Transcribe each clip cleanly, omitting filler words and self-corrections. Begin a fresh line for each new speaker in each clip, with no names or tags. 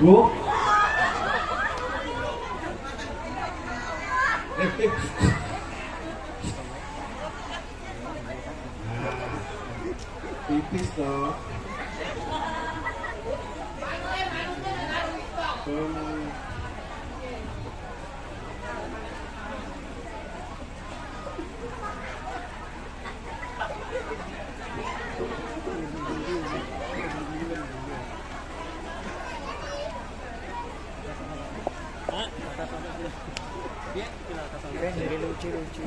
Bu. Tipis toh.
Lucu-lucu.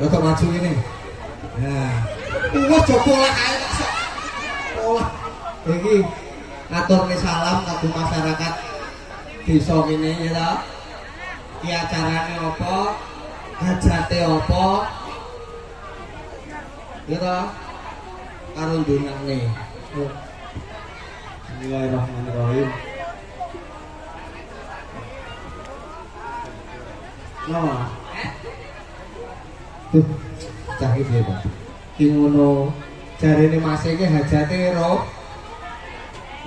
Untuk maju ini. Nah, wis jopo lah kae kok. Olah. Iki ngaturne salam kanggo masyarakat desa kene ya ta. Ki acarane apa? Hajate apa? Ya ta. Karo ndongane.
Bismillahirrahmanirrahim. Nah,
Tuh, cah iki piye, Pak? Ki ngono. Jarene Mas iki hajate ro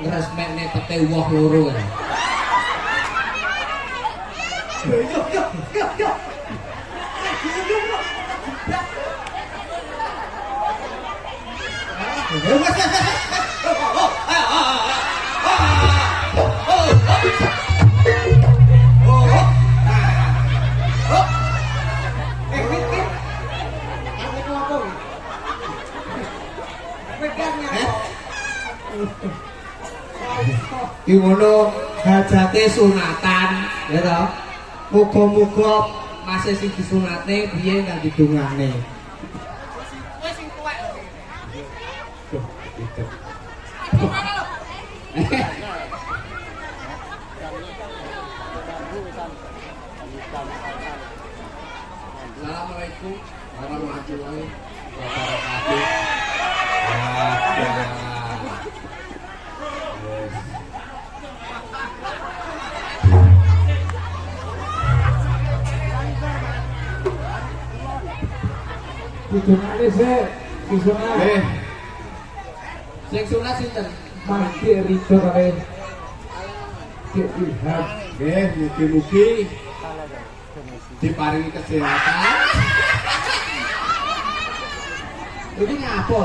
ngresmekne pete woh loro ya.
yo.
Ki ngono hajate sunatan ya to. Muga-muga Mas sing disunate biyen kang didongane.
Kowe sing tuwek lho.
Assalamualaikum warahmatullahi wabarakatuh.
Disunate sik, disunate.
Sing sunat sinten?
Mati Ridho kare. Cek Ilham.
Nggih, mugi-mugi diparingi kesehatan. Ini ngapa?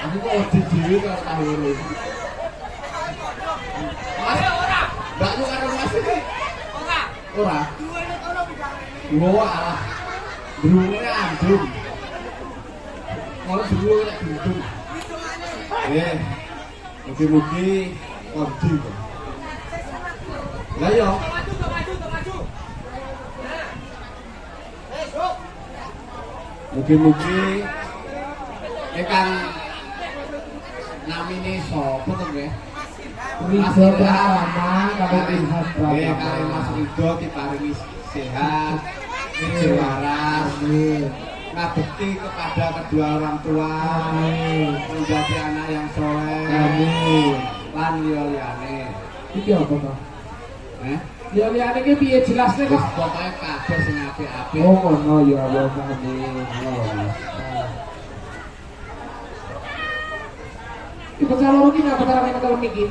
Aku kok didiri karo tahu ini. Mas, mbak lu karo Mas iki? Ora.
Duwene kono bidangane.
Wah, alah. Durungnya andum. Kalau dulu nek dudung. Nggih. Mugi-mugi kondi. Lah yo. Mugi-mugi ingkang namine sapa to nggih?
Ridho Pratama karo Ilham
Nggih,
Pratama.
kali Mas Ridho diparingi sehat, waras, ngabekti kepada kedua orang tua, menjadi anak yang soleh,
Amin.
lan liyane.
Iki apa, Pak?
Ya
Liyane iki piye jelasne
wis
kok?
pokoke kabeh sing apik-apik.
Oh, ngono ya Allah amin. Ibu calon iki ngapa cara nek kalau niki?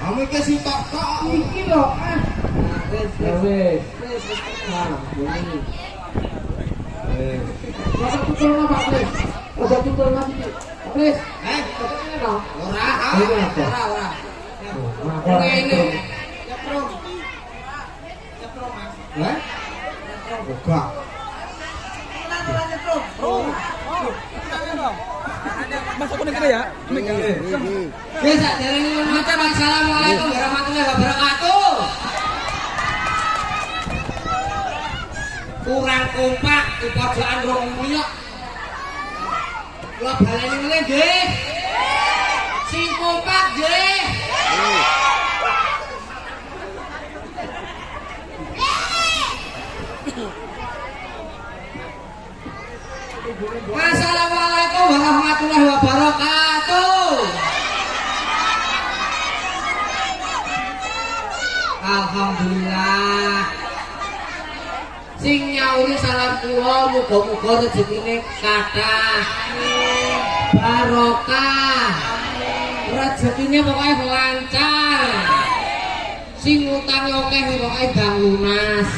Kamu iki sing tok.
Iki lho, ah.
Wis,
Wis.
wis.
Nah, ini.
Wis.
Masa tutul apa, Pres? Ojo tutul lagi. Pres, ini no.
Ora,
Ini apa?
ora.
Nah,
Ini.
Nyeprom. Nyeprom, Mas.
Lah? Enggak.
Ora nyeprom.
Masuk ke negeri ya?
Ya sakderenge ngucap assalamualaikum warahmatullahi wabarakatuh. Kurang kompak di pojokan rong minyak. Kula baleni meneh nggih. Sing kompak nggih. Assalamualaikum warahmatullahi wabarakatuh. Alhamdulillah. Sing nyauri salam kula muga-muga rezekine kathah. Barokah. Rezekine pokoke lancar. Sing utange akeh pokoke bang lunas.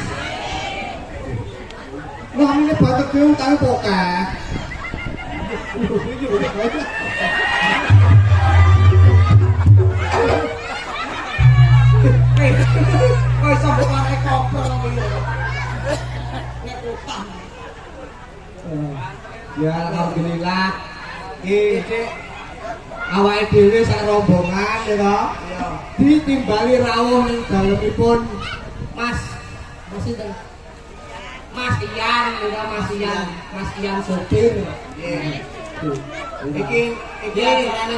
Wah, ini batuk ke utang pokok. Kau iso pakai koper nek utang. Ya alhamdulillah. Iki awake dhewe sak rombongan ya toh.
Iya.
Ditimbali rawuh ning dalemipun Mas sinten? Mas Ian, lho Mas Ian sopir.
Iya.
Iki
acarane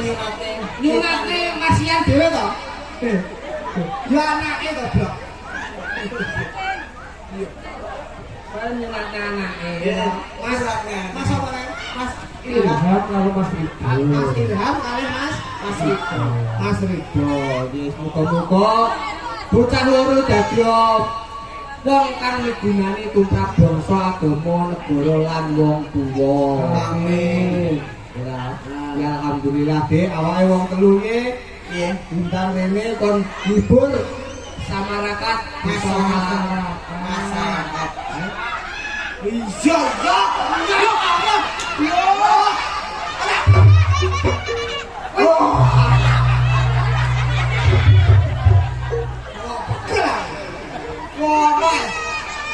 nyunate Mas Ian dhewe to? Ya anake to, Blok. Kan nyunate anake.
Iya.
Mas Mas apa nek? Mas
Ilham kalau Mas Ibu.
Mas Ilham kali Mas Ridho. Yes, muga-muga bocah loro dadi wong kang migunani tumrap bangsa agama negara lan wong tuwa.
Amin.
Ya alhamdulillah deh awake wong telu iki
Iya.
bintang rene kon hibur samarakat
Masyarakat.
Iya, yo.
Kowe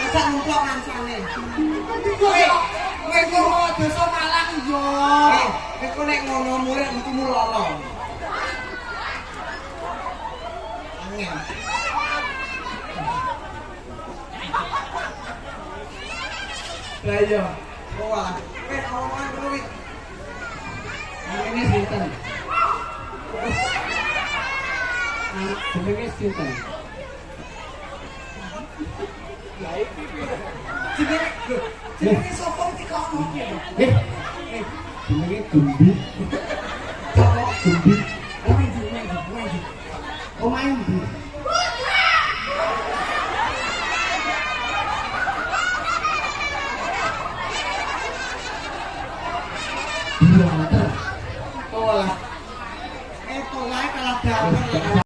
ajak ngumpul mangsane.
Kowe kok desa Malang yo.
Kowe nek ngono murid mestimu lara. Angel.
Lah iya.
Wah, omongan ngono wis.
Jenenge sinten? Jenenge sinten?
Jenenge sapa dikokno iki?
Jenenge Gumbi.
Sapa?
Gumbi.
Oh main di.
Iya,
Oh lah. Kalah dapat.